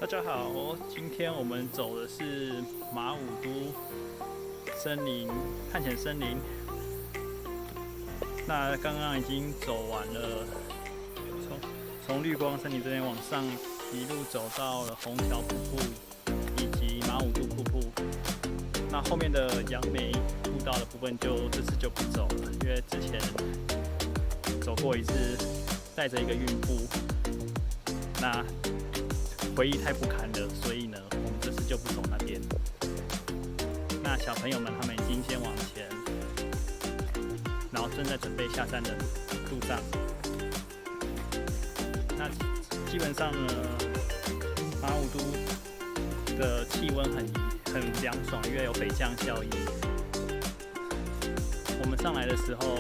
大家好，今天我们走的是马武都森林探险森林。那刚刚已经走完了，从绿光森林这边往上一路走到了虹桥瀑布以及马武都瀑布。那后面的杨梅步道的部分这次就不走了，因为之前走过一次，带着一个孕妇，那回忆太不堪了，所以呢，我们这次就不走那边。那小朋友们他们已经先往前，然后正在准备下山的路上。那基本上呢，马武都的气温很凉爽，因为有北降效应。我们上来的时候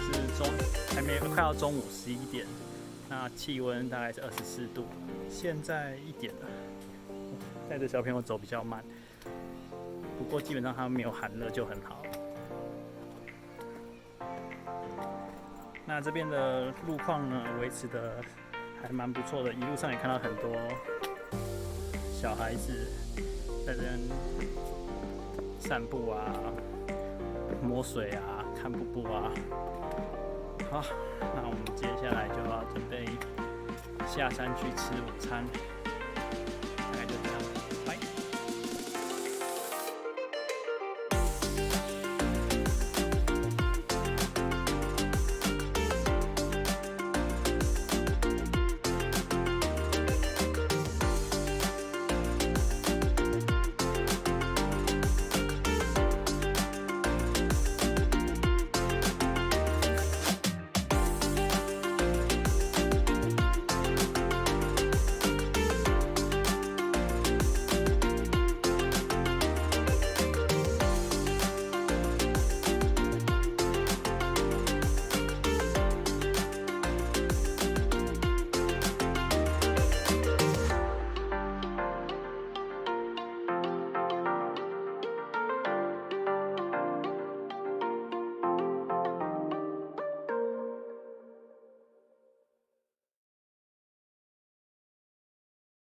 是还没快要中午11点，那气温大概是24度。现在1点了，带着小朋友走比较慢，不过基本上他们没有寒热就很好。那这边的路况呢，维持的还蛮不错的，一路上也看到很多小孩子在这边散步啊、摸水啊、看瀑布啊。好，那我们接下来就要准备下山去吃午餐。